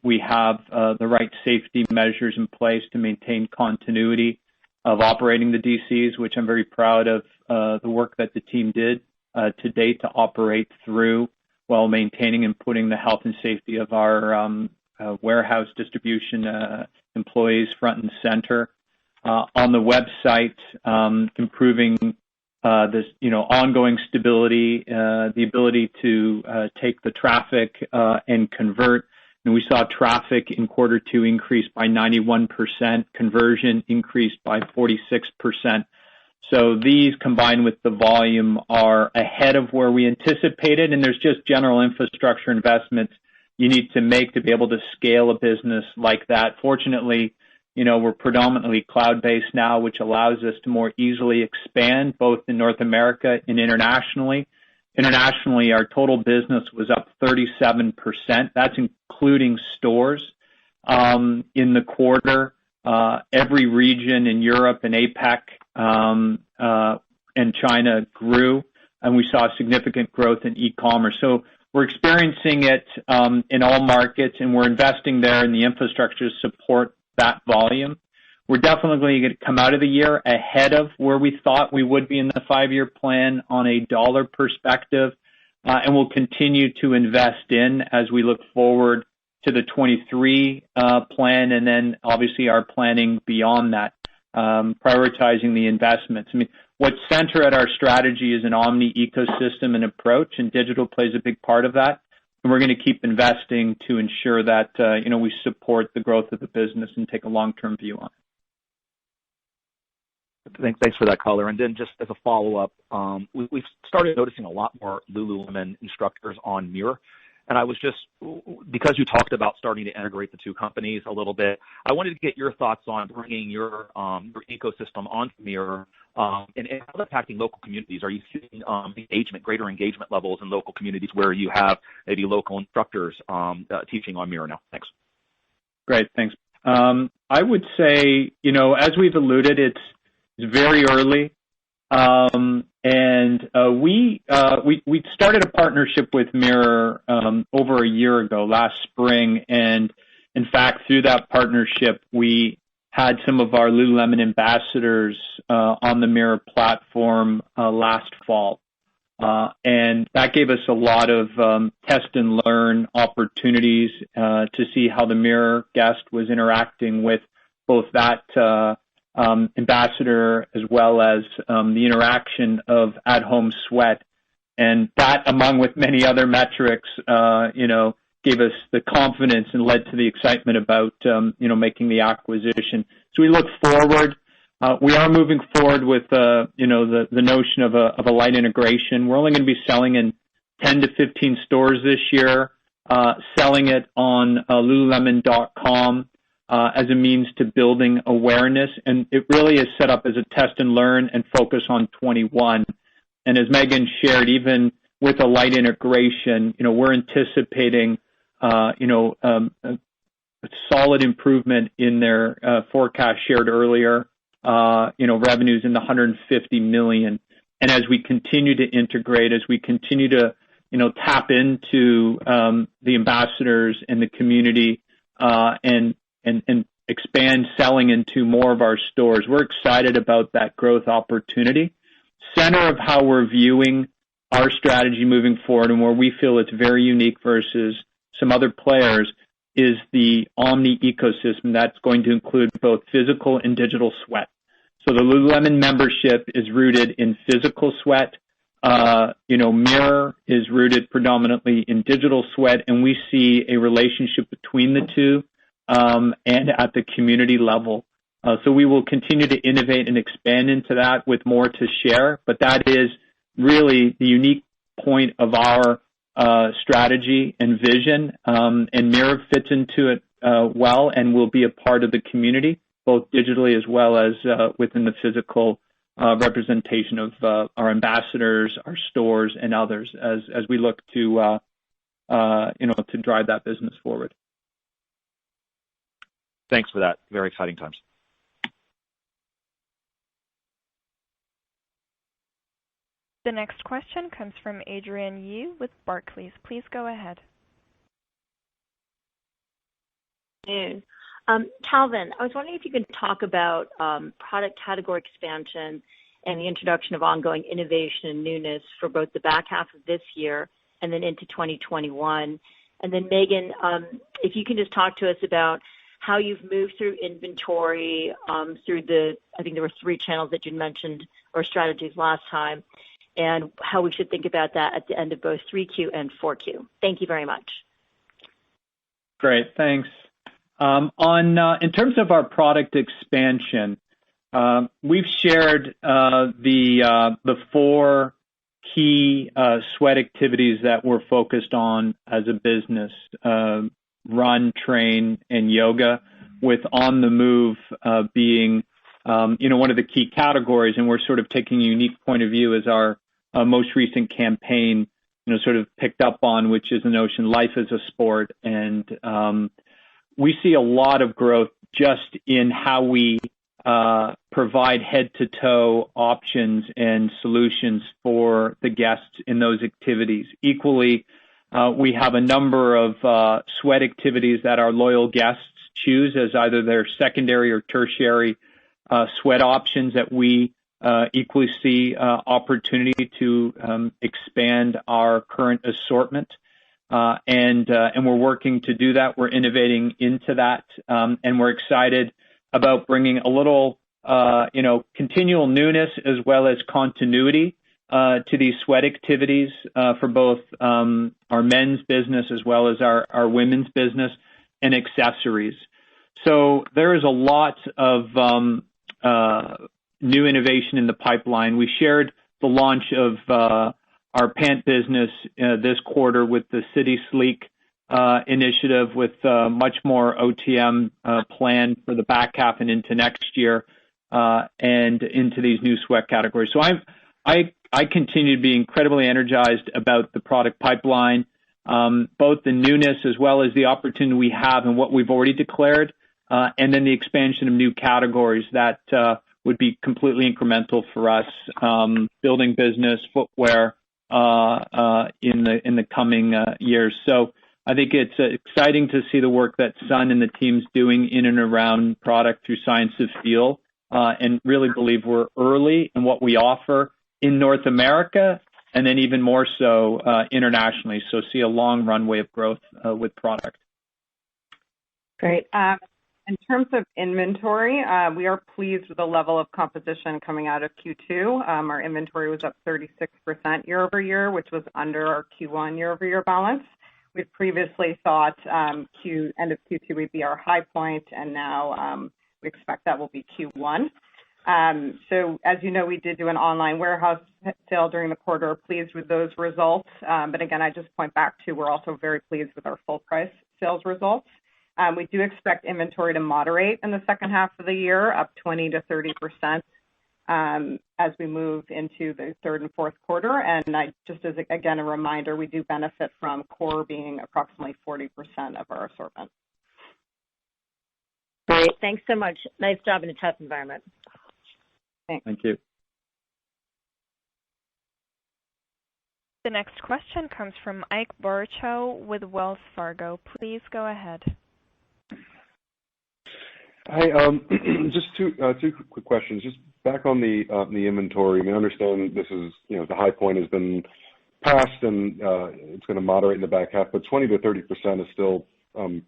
we have the right safety measures in place to maintain continuity of operating the DCs, which I'm very proud of the work that the team did to date to operate through while maintaining and putting the health and safety of our warehouse distribution employees front and center. On the website, improving this, ongoing stability, the ability to take the traffic and convert. And we saw traffic in quarter two increase by 91%, conversion increased by 46%. So these combined with the volume are ahead of where we anticipated, and there's just general infrastructure investments you need to make to be able to scale a business like that. Fortunately, we're predominantly cloud-based now, which allows us to more easily expand both in North America and internationally. Internationally, our total business was up 37%. That's including stores. In the quarter, every region in Europe and APAC and China grew, and we saw significant growth in e-commerce. So we're experiencing it in all markets, and we're investing there in the infrastructure to support that volume. We're definitely going to come out of the year ahead of where we thought we would be in the 5-year plan on a dollar perspective, and we'll continue to invest in as we look forward to the 23 plan, and then obviously our planning beyond that, prioritizing the investments. I mean, what's center at our strategy is an omni ecosystem and approach, and digital plays a big part of that. we're going to keep investing to ensure that we support the growth of the business and take a long-term view on it. Thanks for that color. And then just as a follow-up, we've started noticing a lot more Lululemon instructors on Mirror. And I was just, because you talked about starting to integrate the two companies a little bit, I wanted to get your thoughts on bringing your ecosystem onto Mirror and how that's impacting local communities. Are you seeing greater engagement levels in local communities where you have maybe local instructors teaching on Mirror now? Thanks. Great, thanks. I would say, as we've alluded, it's very early. We started a partnership with Mirror over a year ago, last spring, and in fact, through that partnership, we had some of our Lululemon ambassadors on the Mirror platform last fall. And that gave us a lot of test and learn opportunities to see how the Mirror guest was interacting with both that ambassador as well as the interaction of at-home sweat. And that, among with many other metrics, gave us the confidence and led to the excitement about, making the acquisition. So we look forward. We are moving forward with, the notion of a light integration. We're only going to be selling in 10 to 15 stores this year, selling it on Lululemon.com as a means to building awareness. And it really is set up as a test and learn and focus on 21. And as Megan shared, even with a light integration, we're anticipating, a solid improvement in their forecast shared earlier, revenues in the $150 million. And as we continue to integrate, as we continue to, tap into the ambassadors and the community and expand selling into more of our stores, we're excited about that growth opportunity. Center of how we're viewing our strategy moving forward and where we feel it's very unique versus some other players is the omni ecosystem that's going to include both physical and digital sweat. So the Lululemon membership is rooted in physical sweat. Mirror is rooted predominantly in digital sweat, and we see a relationship between the two and at the community level. So we will continue to innovate and expand into that with more to share, but that is really the unique point of our strategy and vision, and Mirror fits into it well and will be a part of the community, both digitally as well as within the physical representation of our ambassadors, our stores, and others as we look to to drive that business forward. Thanks for that. Very exciting times. The next question comes from Adrienne Yih with Barclays. Please go ahead. Calvin, I was wondering if you could talk about product category expansion and the introduction of ongoing innovation and newness for both the back half of this year and then into 2021. And then Megan, if you can just talk to us about how you've moved through inventory through I think there were 3 channels that you mentioned or strategies last time, and how we should think about that at the end of both 3Q and 4Q. Thank you very much. Great, thanks. In terms of our product expansion, we've shared the 4 key sweat activities that we're focused on as a business: run, train, and yoga, with on the move being one of the key categories. And we're sort of taking a unique point of view as our most recent campaign sort of picked up on, which is the notion life is a sport. And we see a lot of growth just in how we provide head-to-toe options and solutions for the guests in those activities. Equally, we have a number of sweat activities that our loyal guests choose as either their secondary or tertiary sweat options that we equally see opportunity to expand our current assortment. And we're working to do that. We're innovating into that, and we're excited about bringing a little, continual newness as well as continuity to these sweat activities for both our men's business as well as our women's business and accessories. So there is a lot of new innovation in the pipeline. We shared the launch of our pant business this quarter with the City Sleek initiative, with much more OTM planned for the back half and into next year, and into these new sweat categories. So I continue to be incredibly energized about the product pipeline, both the newness as well as the opportunity we have and what we've already declared, and then the expansion of new categories that would be completely incremental for us, building business, footwear, in the coming years. So I think it's exciting to see the work that Sun and the team's doing in and around product through Science of Feel, and really believe we're early in what we offer in North America, and then even more so internationally. So see a long runway of growth with product. Great. In terms of inventory, we are pleased with the level of composition coming out of Q2. Our inventory was up 36% year over year, which was under our Q1 year over year balance. We've previously thought end of Q2 would be our high point, and now we expect that will be Q1. So as you know, we did do an online warehouse sale during the quarter. Pleased with those results. But again, I just point back to we're also very pleased with our full price sales results. We do expect inventory to moderate in the second half of the year, up 20 to 30%, as we move into the third and fourth quarter. And just as, again, a reminder, we do benefit from core being approximately 40% of our assortment. Great. Thanks so much. Nice job in a tough environment. Thanks. Thank you. The next question comes from Ike Boruchow with Wells Fargo. Please go ahead. Hi, just two quick questions. Just back on the inventory. I understand this is, the high point has been passed and it's going to moderate in the back half, but 20 to 30% is still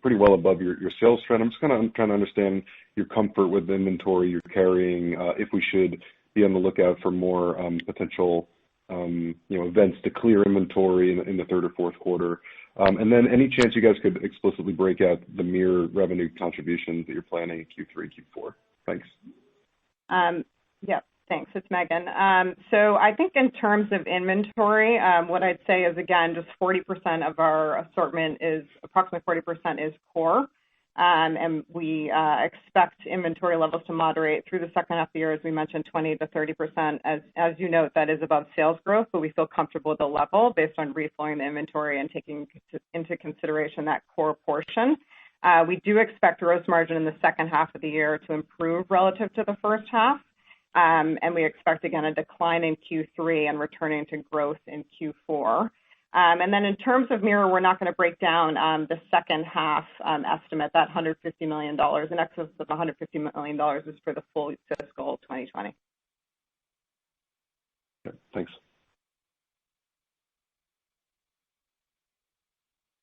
pretty well above your sales trend. I'm just trying to understand your comfort with the inventory you're carrying, if we should be on the lookout for more potential events to clear inventory in the third or fourth quarter. And then any chance you guys could explicitly break out the Mirror revenue contributions that you're planning in Q3, Q4? Thanks. Yeah, thanks. It's Megan. So I think in terms of inventory, what I'd say is, again, just 40% of our assortment approximately 40% is core. And we expect inventory levels to moderate through the second half of the year, as we mentioned, 20 to 30%. As you note, that is above sales growth, but we feel comfortable with the level based on reflowing the inventory and taking into consideration that core portion. We do expect gross margin in the second half of the year to improve relative to the first half. And we expect, again, a decline in Q3 and returning to growth in Q4. And then in terms of Mirror, we're not going to break down the second half estimate, that $150 million. In excess of $150 million is for the full fiscal 2020. Okay, thanks.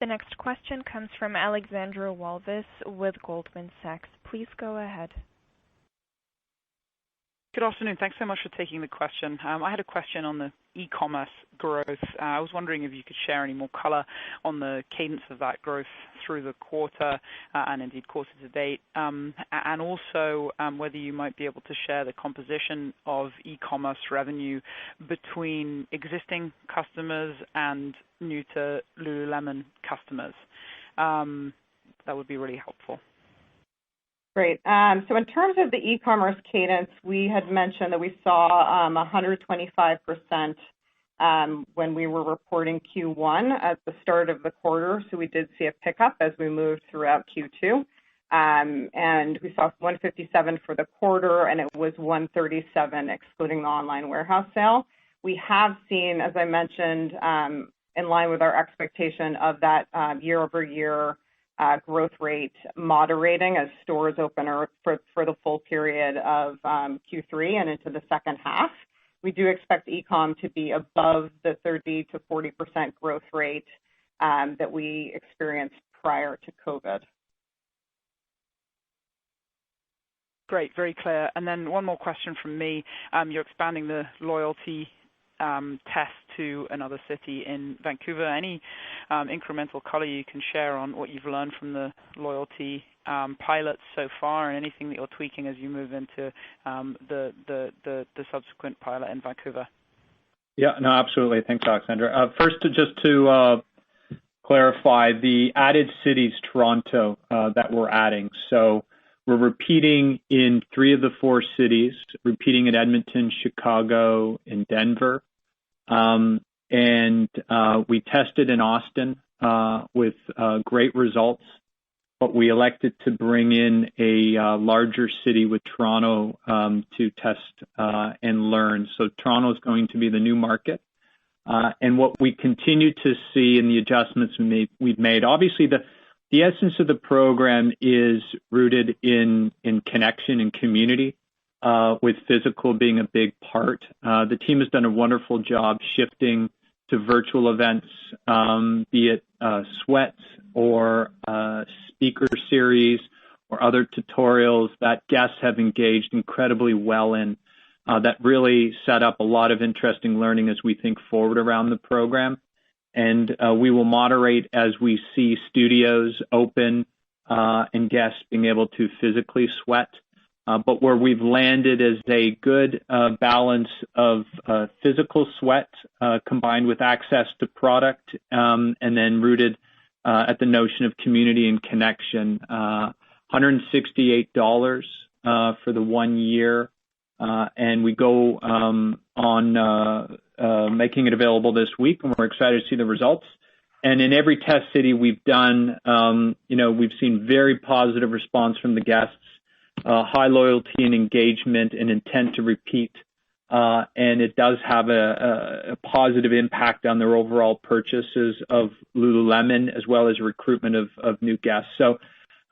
The next question comes from Alexandra Walvis with Goldman Sachs. Please go ahead. Good afternoon. Thanks so much for taking the question. I had a question on the e-commerce growth. I was wondering if you could share any more color on the cadence of that growth through the quarter and indeed quarter to date, and also whether you might be able to share the composition of e-commerce revenue between existing customers and new to Lululemon customers. That would be really helpful. Great. So in terms of the e-commerce cadence, we had mentioned that we saw 125% when we were reporting Q1 at the start of the quarter. So we did see a pickup as we moved throughout Q2. And we saw 157 for the quarter, and it was 137 excluding the online warehouse sale. We have seen, as I mentioned, in line with our expectation of that year-over-year growth rate moderating as stores open for the full period of Q3 and into the second half. We do expect e-com to be above the 30 to 40% growth rate that we experienced prior to COVID. Great, very clear. And then one more question from me. You're expanding the loyalty test to another city in Vancouver. Any incremental color you can share on what you've learned from the loyalty pilots so far, and anything that you're tweaking as you move into the subsequent pilot in Vancouver? Yeah, no, absolutely. Thanks, Alexandra. First, just to clarify, the added cities, Toronto, that we're adding. So we're repeating in 3 of the 4 cities, repeating in Edmonton, Chicago, and Denver. And we tested in Austin with great results, but we elected to bring in a larger city with Toronto to test and learn. So Toronto is going to be the new market. And what we continue to see in the adjustments we've made, obviously the essence of the program is rooted in connection and community, with physical being a big part. The team has done a wonderful job shifting to virtual events, be it sweats or speaker series or other tutorials that guests have engaged incredibly well in. That really set up a lot of interesting learning as we think forward around the program. And we will moderate as we see studios open and guests being able to physically sweat. But where we've landed is a good balance of physical sweat combined with access to product, and then rooted at the notion of community and connection. $168 for the 1 year. And we go on making it available this week, and we're excited to see the results. And in every test city we've done, we've seen very positive response from the guests, high loyalty and engagement and intent to repeat. And it does have a positive impact on their overall purchases of Lululemon, as well as recruitment of new guests. So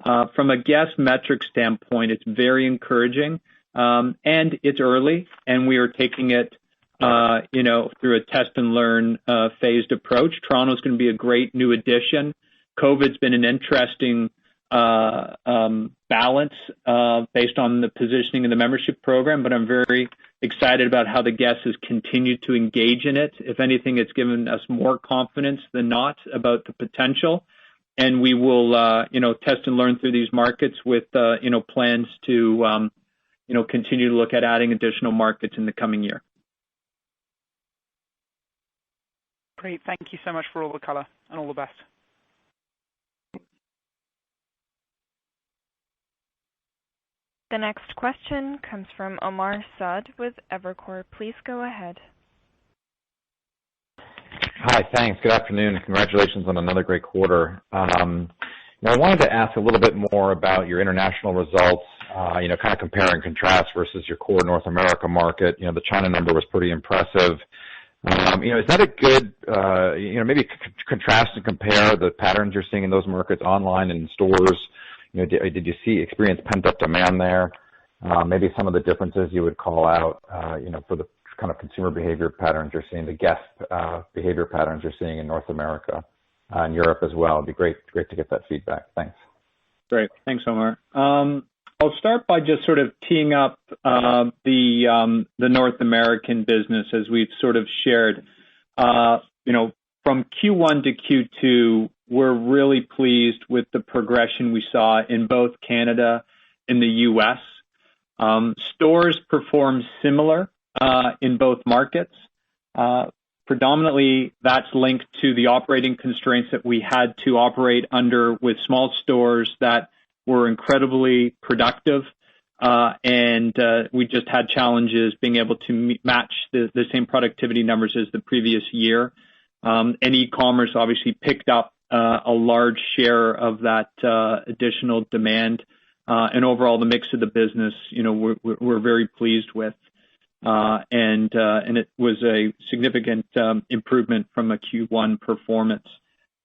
from a guest metric standpoint, it's very encouraging. And it's early, and we are taking it, through a test and learn phased approach. Toronto's going to be a great new addition. COVID's been an interesting balance based on the positioning of the membership program, but I'm very excited about how the guests has continued to engage in it. If anything, it's given us more confidence than not about the potential. And we will, test and learn through these markets with, plans to, continue to look at adding additional markets in the coming year. Great. Thank you so much for all the color, and all the best. The next question comes from Omar Saad with Evercore. Please go ahead. Hi, thanks. Good afternoon. Congratulations on another great quarter. I wanted to ask a little bit more about your international results, kind of compare and contrast versus your core North America market. The China number was pretty impressive. Is that a good, maybe contrast and compare the patterns you're seeing in those markets online and in stores? Did you experience pent-up demand there? Maybe some of the differences you would call out, for the kind of consumer behavior patterns you're seeing, the guest behavior patterns you're seeing in North America and Europe as well. It'd be great to get that feedback. Thanks. Great. Thanks, Omar. I'll start by just sort of teeing up the North American business as we've sort of shared. From Q1 to Q2, we're really pleased with the progression we saw in both Canada and the U.S. Stores performed similar in both markets. Predominantly, that's linked to the operating constraints that we had to operate under with small stores that were incredibly productive, and we just had challenges being able to match the same productivity numbers as the previous year. And e-commerce obviously picked up a large share of that additional demand, and overall the mix of the business, we're very pleased with. And it was a significant improvement from a Q1 performance.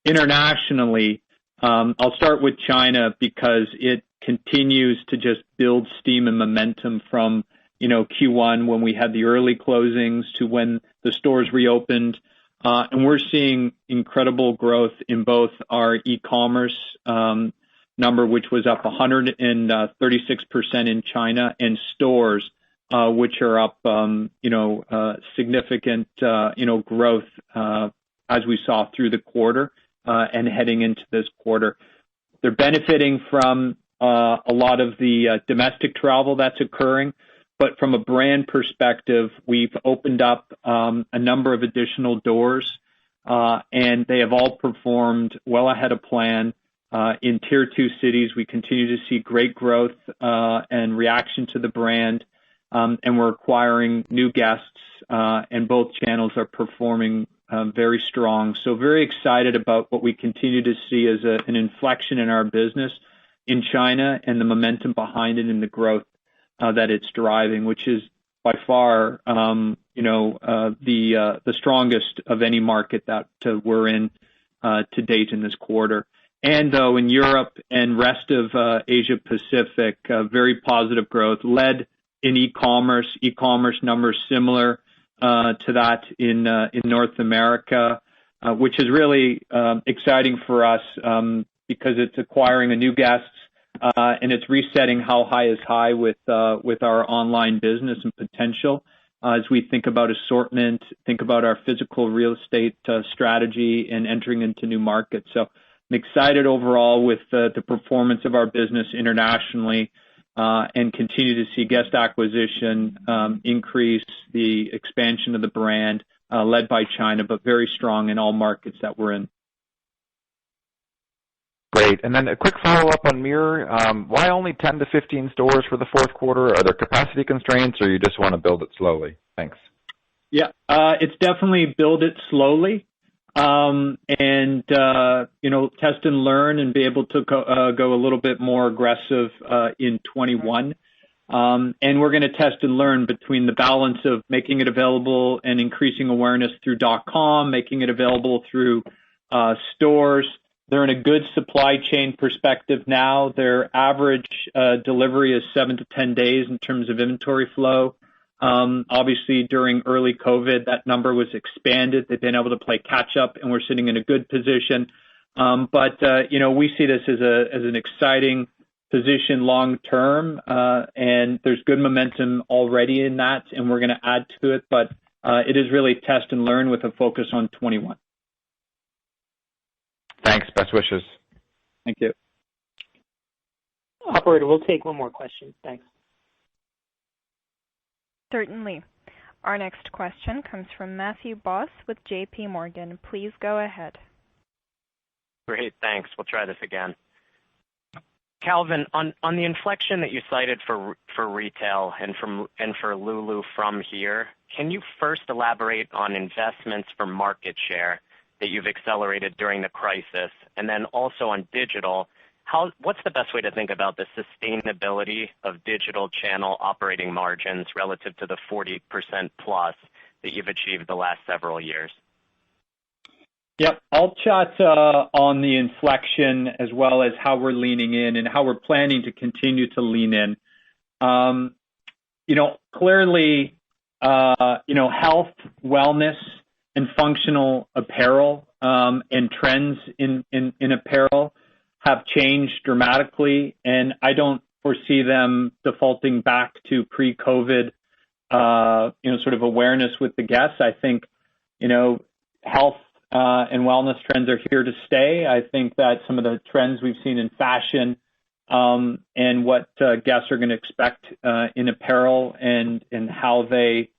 Internationally, I'll start with China because it continues to just build steam and momentum from, Q1 when we had the early closings to when the stores reopened. And we're seeing incredible growth in both our e-commerce number, which was up 136% in China, and stores which are up, significant, growth as we saw through the quarter and heading into this quarter. They're benefiting from a lot of the domestic travel that's occurring, but from a brand perspective, we've opened up a number of additional doors, and they have all performed well ahead of plan. In Tier 2 cities, we continue to see great growth and reaction to the brand, and we're acquiring new guests, and both channels are performing very strong. So very excited about what we continue to see as an inflection in our business in China and the momentum behind it and the growth that it's driving, which is by far, the strongest of any market that we're in to date in this quarter. And though in Europe and rest of Asia Pacific, very positive growth led in e-commerce. E-commerce numbers similar to that in North America, which is really exciting for us because it's acquiring a new guests and it's resetting how high is high with our online business and potential as we think about assortment, think about our physical real estate strategy and entering into new markets. So I'm excited overall with the performance of our business internationally and continue to see guest acquisition increase, the expansion of the brand led by China, but very strong in all markets that we're in. Great. And then a quick follow-up on Mirror. Why only 10 to 15 stores for the fourth quarter? Are there capacity constraints, or you just want to build it slowly? Thanks. Yeah, it's definitely build it slowly. And test and learn and be able to go a little bit more aggressive in 21. And we're going to test and learn between the balance of making it available and increasing awareness through .com, making it available through stores. They're in a good supply chain perspective now. Their average delivery is 7 to 10 days in terms of inventory flow. Obviously, during early COVID, that number was expanded. They've been able to play catch up, and we're sitting in a good position. But we see this as an exciting position long term, and there's good momentum already in that, and we're going to add to it. But it is really test and learn with a focus on 21. Thanks. Best wishes. Thank you. Operator, we'll take one more question. Thanks. Certainly. Our next question comes from Matthew Boss with J.P. Morgan. Please go ahead. Great, thanks. We'll try this again. Calvin, on the inflection that you cited for retail and for Lulu from here, can you first elaborate on investments for market share that you've accelerated during the crisis, and then also on digital? What's the best way to think about the sustainability of digital channel operating margins relative to the 40% plus that you've achieved the last several years? Yep, I'll chat on the inflection as well as how we're leaning in and how we're planning to continue to lean in. Clearly, health, wellness, and functional apparel and trends in apparel have changed dramatically, and I don't foresee them defaulting back to pre-COVID, sort of awareness with the guests. I think, health and wellness trends are here to stay. I think that some of the trends we've seen in fashion and what guests are going to expect in apparel and how they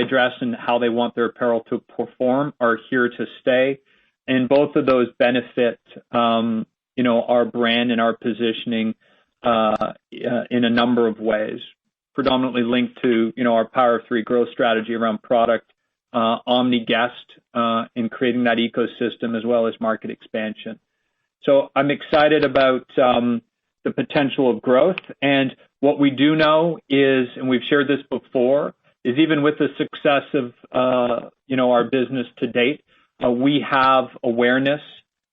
dress and how they want their apparel to perform are here to stay. And both of those benefit, our brand and our positioning in a number of ways, predominantly linked to, our Power of Three growth strategy around product, omni guest, and creating that ecosystem as well as market expansion. So I'm excited about the potential of growth. And what we do know is, and we've shared this before, is even with the success of, our business to date, we have awareness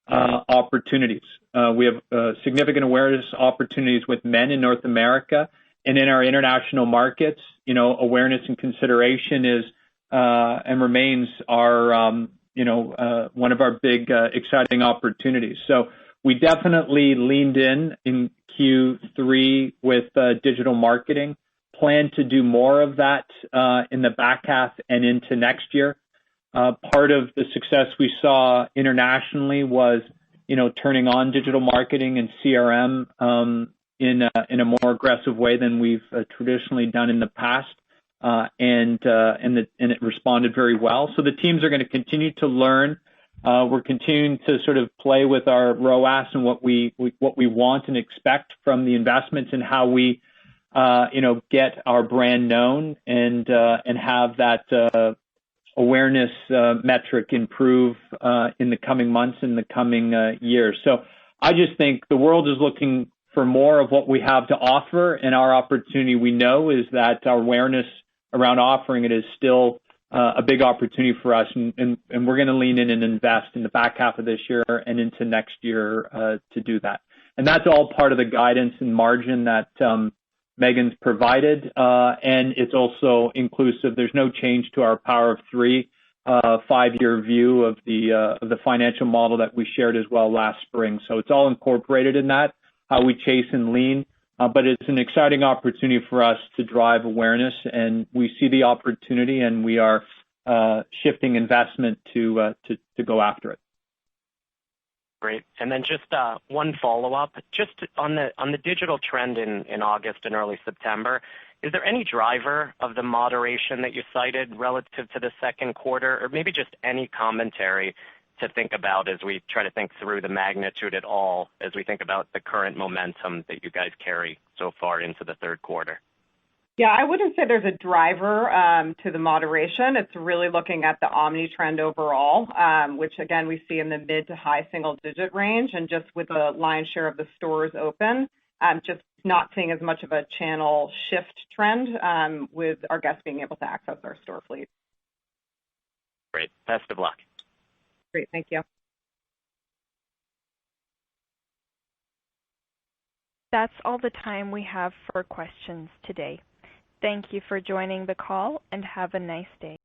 opportunities. We have significant awareness opportunities with men in North America, and in our international markets, awareness and consideration is and remains our, one of our big exciting opportunities. So we definitely leaned in Q3 with digital marketing. plan to do more of that in the back half and into next year. Part of the success we saw internationally was, turning on digital marketing and CRM in a more aggressive way than we've traditionally done in the past, and it responded very well. So the teams are going to continue to learn. We're continuing to sort of play with our ROAS and what we want and expect from the investments and how we get our brand known and have that awareness metric improve in the coming months and the coming years. So I just think the world is looking for more of what we have to offer, and our opportunity, we know, is that our awareness around offering it is still a big opportunity for us, and we're going to lean in and invest in the back half of this year and into next year to do that. And that's all part of the guidance and margin that Megan's provided, and it's also inclusive. There's no change to our Power of Three 5-year view of the financial model that we shared as well last spring. So it's all incorporated in that, how we chase and lean. But it's an exciting opportunity for us to drive awareness, and we see the opportunity, and we are shifting investment to go after it. Great. And then just one follow-up, just on the digital trend in August and early September. Is there any driver of the moderation that you cited relative to the second quarter, or maybe just any commentary to think about as we try to think through the magnitude at all as we think about the current momentum that you guys carry so far into the third quarter? Yeah, I wouldn't say there's a driver to the moderation. It's really looking at the omni trend overall, which again we see in the mid to high single digit range, and just with the lion's share of the stores open, just not seeing as much of a channel shift trend with our guests being able to access our store fleet. Great. Best of luck. Great. Thank you. That's all the time we have for questions today. Thank you for joining the call, and have a nice day.